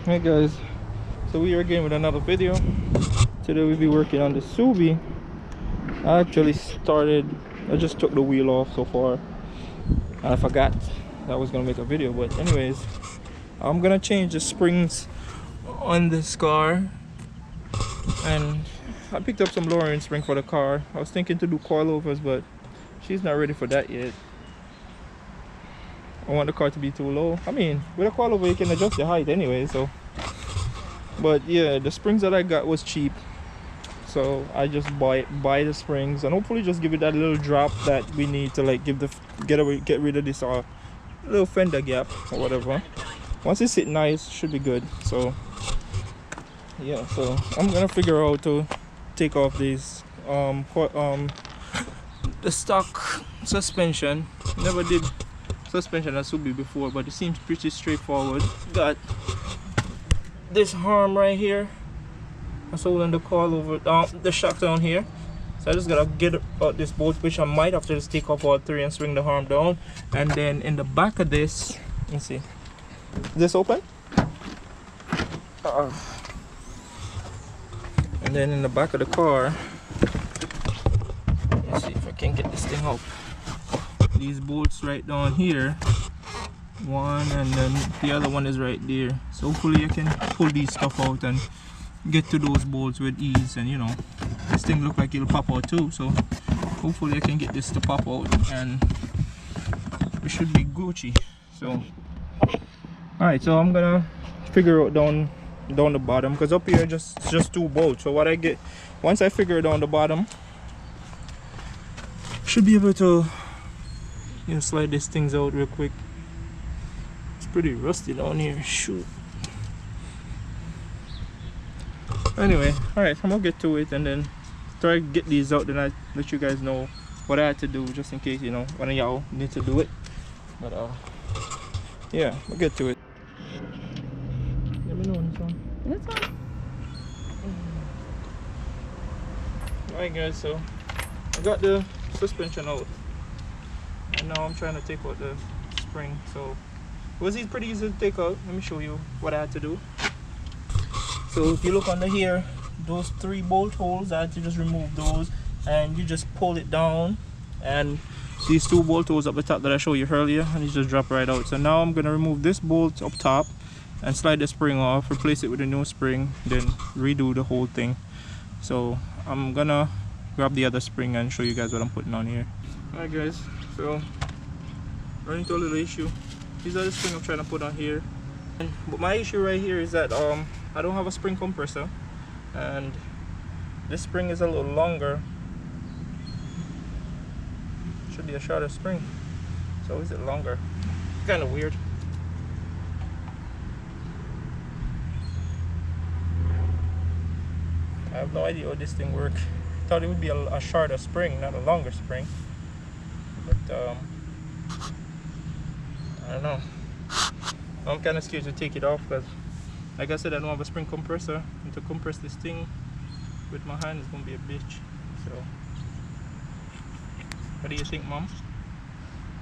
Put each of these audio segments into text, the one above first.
Hey guys, so we are again with another video. Today we'll be working on the Subi. I just took the wheel off so far and I forgot that I was gonna make a video, but anyways, I'm gonna change the springs on this car, and I picked up some lowering spring for the car. I was thinking to do coilovers, but she's not ready for that yet. I want the car to be too low. I mean, with a coilover you can adjust the height anyway, so. But yeah, the springs that I got was cheap, so I just buy the springs and hopefully just give it that little drop that we need to like get rid of this little fender gap or whatever. Once it's sit nice, should be good. So yeah, so I'm gonna figure out to take off these the stock suspension. Never did suspension at Subi before, but it seems pretty straightforward. Got this arm right here that's holding the coilover the shock down here, so I just gotta get out this bolt, which I might have to just take off all three and swing the arm down. And then in the back of this, let's see, is this open? And then in the back of the car, let's see if I can get this thing up. These bolts right down here, one, and then the other one is right there, so hopefully I can pull these stuff out and get to those bolts with ease. And you know, this thing look like it'll pop out too, so hopefully I can get this to pop out and it should be Gucci. So alright, so I'm gonna figure out down the bottom, because up here just two bolts. So what I get, once I figure down the bottom, should be able to, you know, slide these things out real quick. It's pretty rusty down here, shoot. Anyway, alright, I'm gonna get to it and then try to get these out, then I let you guys know what I had to do, just in case, you know, one of y'all need to do it. But yeah, we'll get to it. Let me know when it's on. It's on. Alright guys, so I got the suspension out and now I'm trying to take out the spring. So it was pretty easy to take out. Let me show you what I had to do. So if you look under here, those three bolt holes, I had to just remove those, and you just pull it down, and these two bolt holes up the top that I showed you earlier, and you just drop right out. So now I'm gonna remove this bolt up top and slide the spring off, replace it with a new spring, then redo the whole thing. So I'm gonna grab the other spring and show you guys what I'm putting on here. Alright guys, so running into a little issue. These are the spring I'm trying to put on here, but my issue right here is that I don't have a spring compressor, and this spring is a little longer. Should be a shorter spring, so is it longer? Kind of weird. I have no idea how this thing works. Thought it would be a shorter spring, not a longer spring, but I don't know. I'm kind of scared to take it off because, like I said, I don't have a spring compressor, and to compress this thing with my hand is gonna be a bitch. So what do you think, Mom?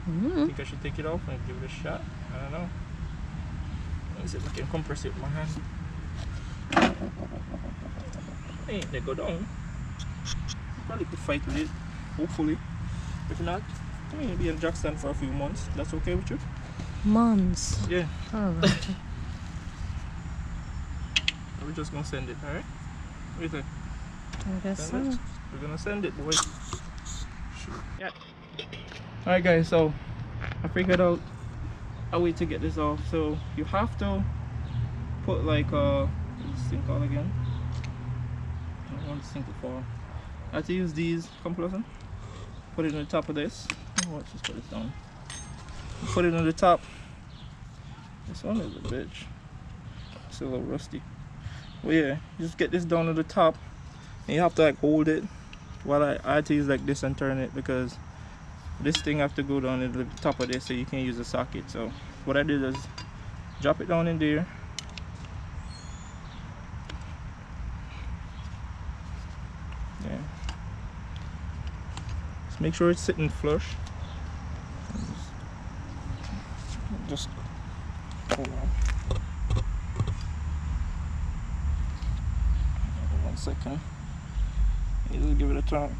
Think I should take it off and give it a shot? I don't know. Let me see if I can compress it with my hand. Hey, they go down. Probably could fight with it, hopefully. If not, I mean, it'll be in jack stand for a few months. That's okay with you? Months. Yeah. Alright. We're just gonna send it, alright? What do you think? I guess so. We're gonna send it, boys. Yeah. Alright guys, so I figured out a way to get this off. So you have to put like what's this thing called again? I don't want this thing to fall. I have to use these, come closer. Put it on the top of this. Oh, let's just put this down. Put it on the top. This one is a bitch. It's a little rusty. Well, yeah, just get this down to the top, and you have to like hold it. While I had to use like this and turn it, because this thing have to go down to the top of this, so you can't use the socket. So what I did is drop it down in there. Yeah. Just make sure it's sitting flush. Just hold on. 1 second. Just give it a turn.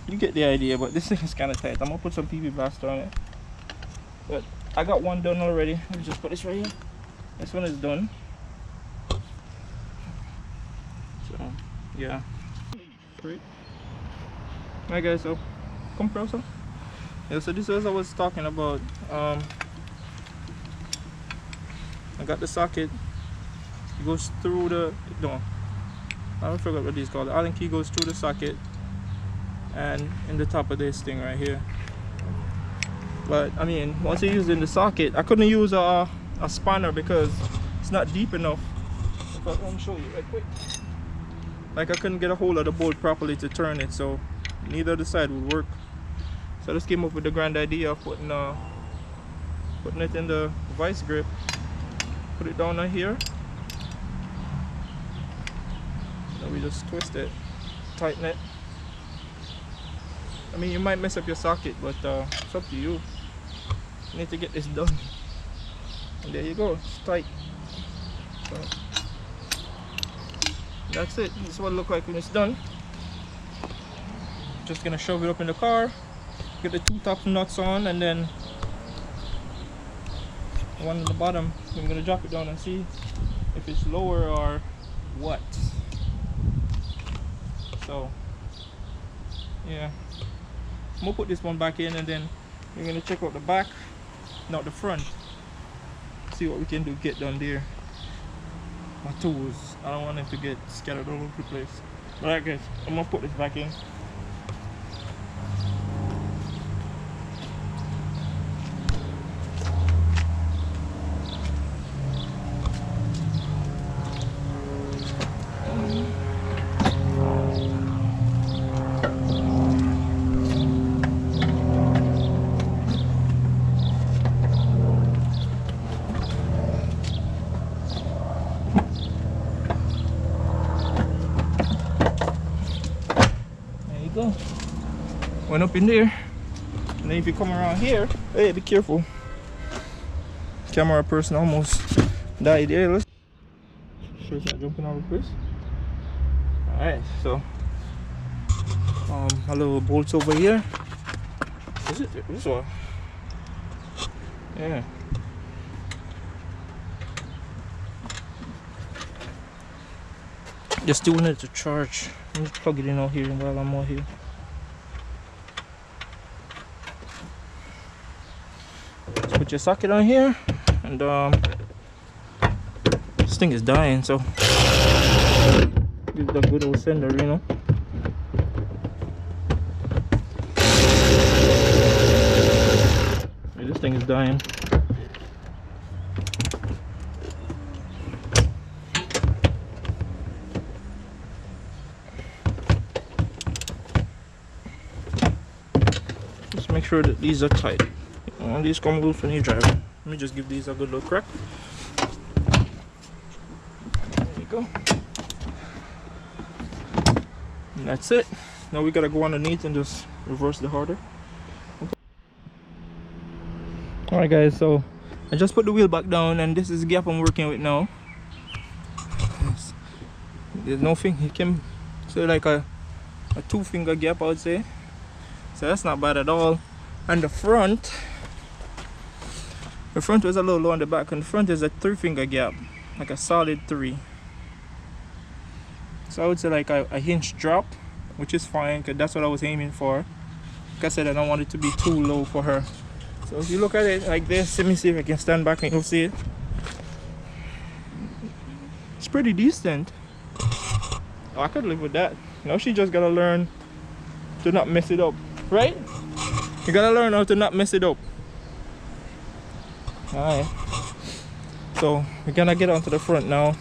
You get the idea, but this thing is kind of tight. I'm gonna put some PV Blaster on it. But I got one done already. Let me just put this right here. This one is done. So yeah. Great. Alright guys, so compressor. Yeah, so this is what I was talking about. I got the socket. It goes through the I don't forget what these called. The Allen key goes through the socket and in the top of this thing right here. But I mean, once you use it in the socket, I couldn't use a spanner because it's not deep enough. Let me show you right quick. Like I couldn't get a hold of the bolt properly to turn it, so neither the side would work. So I just came up with the grand idea of putting it in the vice grip. Put it down on here. Then we just twist it, tighten it. I mean, you might mess up your socket, but it's up to you. You need to get this done. And there you go, it's tight. So that's it. This is what it looks like when it's done. Just gonna shove it up in the car, get the 2 top nuts on, and then the one at the bottom. I'm gonna drop it down and see if it's lower or what. So yeah, I'm gonna put this one back in, and then we're gonna check out the back, not the front. See what we can do, get done there. My tools, I don't want them to get scattered all over the place. Alright guys, I'm gonna put this back in. Go. Went up in there, and then if you come around here, hey, be careful. Camera person almost died there. Let's sure it's not jumping out of place. Alright, so a little bolts over here. Is it this one? Yeah. Just doing it to charge. Let me plug it in out here while I'm out here. Just put your socket on here, and this thing is dying, so give it a good old sender, you know. Yeah, this thing is dying. Make sure that these are tight. These come loose when you drive. Let me just give these a good little crack. There you go. And that's it. Now we gotta go underneath and just reverse the harder. Alright guys, so I just put the wheel back down, and this is the gap I'm working with now. There's no thing. It came so like a 2-finger gap, I would say. So that's not bad at all. And the front was a little low on the back, and the front is a 3-finger gap, like a solid 3. So I would say like a hinge drop, which is fine because that's what I was aiming for. Like I said, I don't want it to be too low for her. So if you look at it like this, let me see if I can stand back and you'll see it. It's pretty decent. Oh, I could live with that. Now she just gotta learn to not mess it up, right? You gotta learn how to not mess it up. Alright, so we're gonna get onto the front now.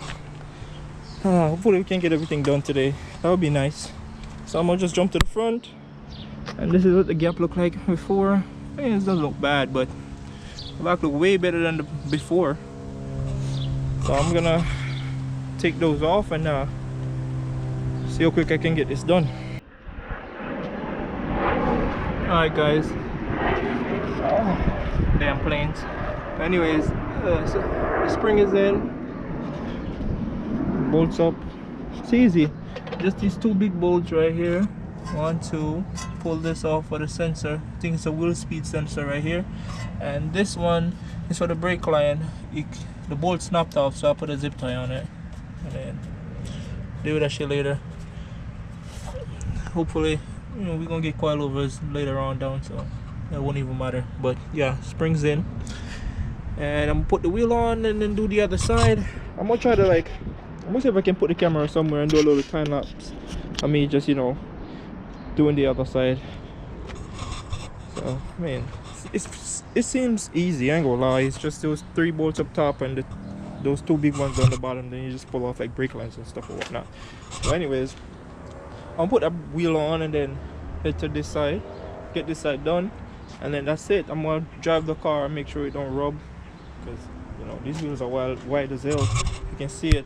Hopefully we can get everything done today. That would be nice. So I'm gonna just jump to the front, and this is what the gap looked like before. I mean, it doesn't look bad, but the back look way better than the before. So I'm gonna take those off and see how quick I can get this done. Alright guys, damn planes. Anyways, so the spring is in, bolts up. It's easy. just these two big bolts right here. 1, 2. Pull this off for the sensor. I think it's a wheel speed sensor right here. And this one is for the brake line. The bolt snapped off, so I put a zip tie on it. And then deal with that shit later. Hopefully, you know, we're gonna get coilovers later on down, so that won't even matter. But yeah, springs in. And I'm gonna put the wheel on and then do the other side. I'm gonna try to I'm gonna see if I can put the camera somewhere and do a little time lapse. I mean, just, you know, doing the other side. So, man, it seems easy, I ain't gonna lie. It's just those 3 bolts up top and those 2 big ones on the bottom. Then you just pull off like brake lines and stuff or whatnot. So anyways, I'll put that wheel on and then head to this side, get this side done, and then that's it. I'm gonna drive the car and make sure it don't rub, because, you know, these wheels are wide as hell. You can see it.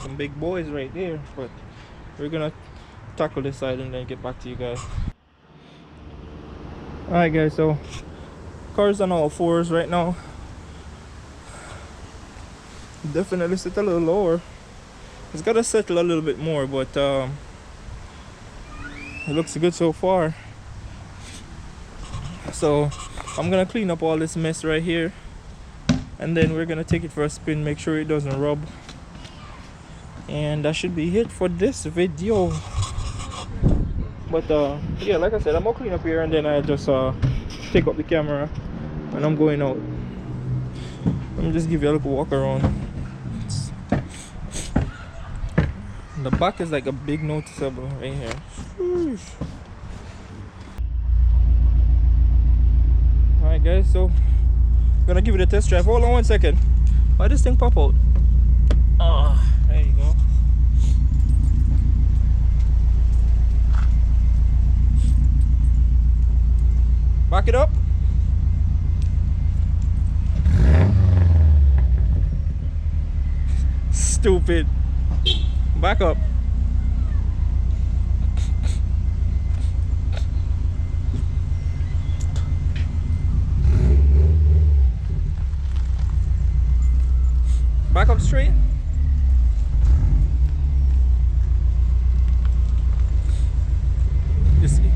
Some big boys right there. But we're gonna tackle this side and then get back to you guys. Alright guys, so car's on all 4s right now. Definitely sit a little lower. It's gotta settle a little bit more, but it looks good so far. So I'm gonna clean up all this mess right here, and then we're gonna take it for a spin, make sure it doesn't rub. And that should be it for this video. But yeah, like I said, I'm gonna clean up here and then I just take up the camera and I'm going out. Let me just give you a little walk around. The back is like a big noticeable right here. Alright guys, so I'm gonna give it a test drive. Hold on 1 second. Why does this thing pop out? There you go. Back it up. Stupid. Back up. Back up straight.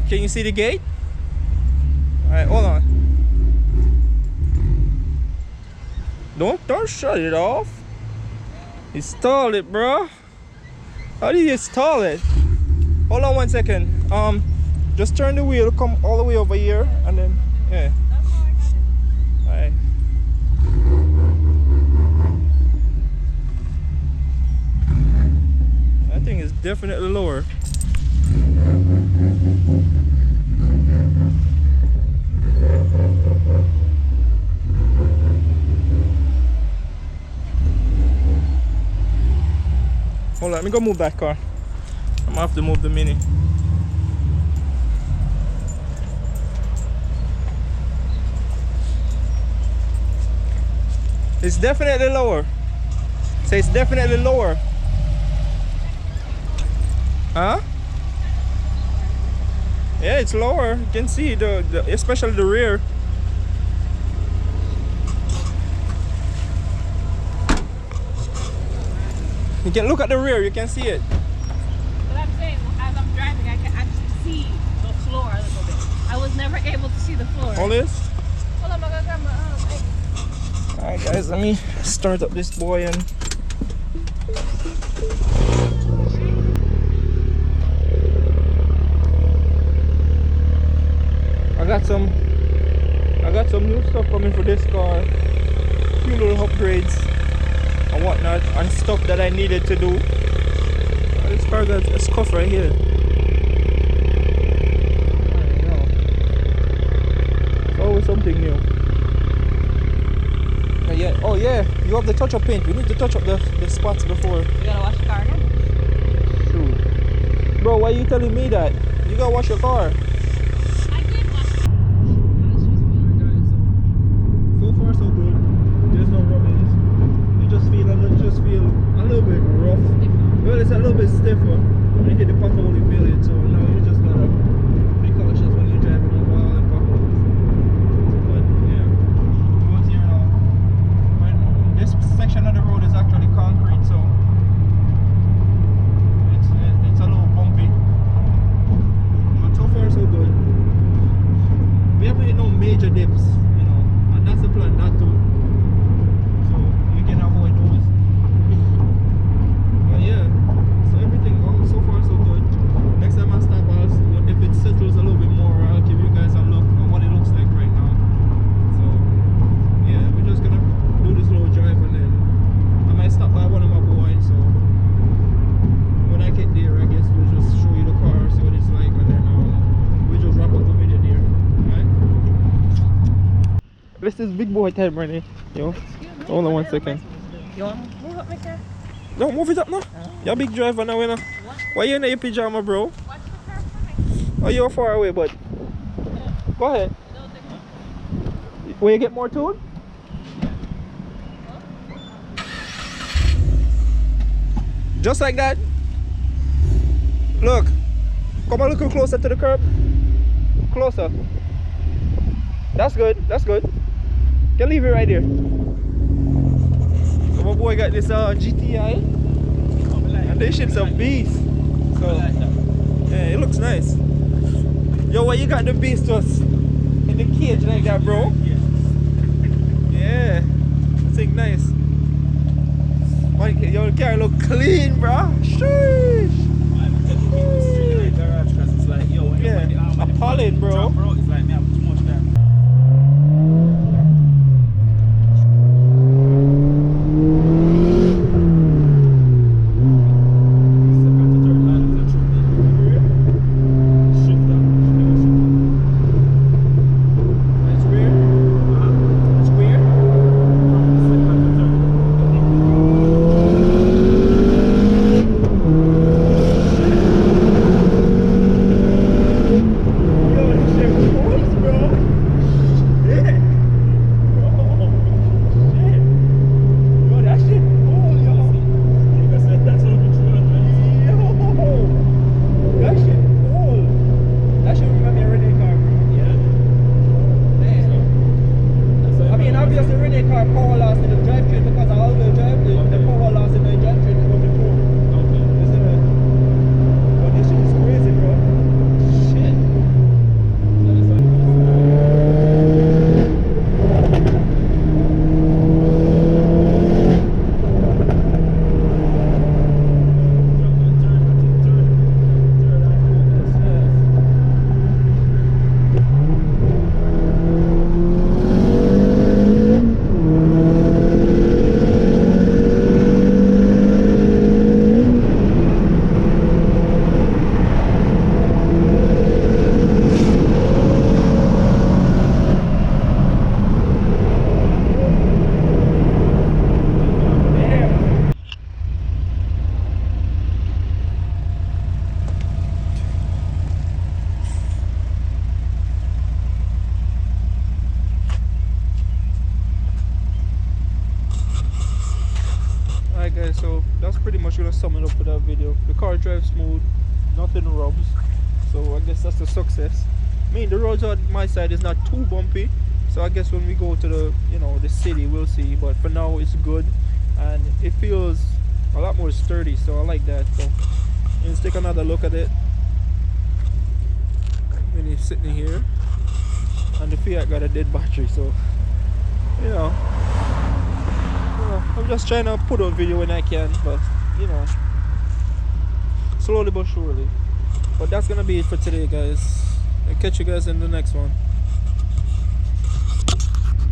Can you see the gate? Alright, hold on. Don't shut it off. Install it, bro. How do you install it? Hold on 1 second. Just turn the wheel, come all the way over here, and then yeah. Alright. That thing is definitely lower. Hold on, let me go move that car. I'm gonna have to move the Mini. It's definitely lower. Say it's definitely lower. Huh? Yeah, it's lower. You can see especially the rear. You can look at the rear, you can see it. But I'm saying, as I'm driving, I can actually see the floor a little bit. I was never able to see the floor. All this? Hold on, I'm gonna grab my Alright guys, let me start up this boy and I got some new stuff coming for this car. A few little upgrades and whatnot and stuff that I needed to do. This car got a scuff right here. I know. It's always something new. Yeah. Oh yeah, you have the touch-up paint. We need to touch up the spots before. You gotta wash the car again? Shoot. Bro, why are you telling me that? You gotta wash your car. I did wash it. So far so good. There's no rubbings. You just feel a little bit rough. Well, it's a little bit stiffer. When you hit the pothole, you feel it. So now you just gotta be cautious when you're driving over all the potholes. But yeah, what's here now? Right now, this section of the road is actually concrete, so this is big boy time, Renee. Yo, hold on 1 second. You want to move up my car? No, move it up now. You're a big driver now, you know. Why you in your pajama, bro? Watch the car for me. Oh, you're far away, bud. Go ahead. Will you get more to it? Just like that. Look. Come a little closer to the curb. Closer. That's good. That's good. Can leave it right there. So my boy got this GTI. And this shit's a beast. So yeah, it looks nice. Yo, why you got the beast just in the cage like that, bro? Yeah. I think nice. Yo, the car look clean, bro. Sheesh. Yeah, appalling, bro. It's like me, I'm too much time. Guys, so that's pretty much gonna sum it up for that video. The car drives smooth, nothing rubs, so I guess that's a success. I mean, the roads on my side is not too bumpy, so I guess when we go to the, you know, the city, we'll see. But for now, it's good, and it feels a lot more sturdy, so I like that. So let's take another look at it. Really sitting here, and the Fiat got a dead battery, so you know. I'm just trying to put out video when I can, but you know, slowly but surely. But that's gonna be it for today, guys. I'll catch you guys in the next one.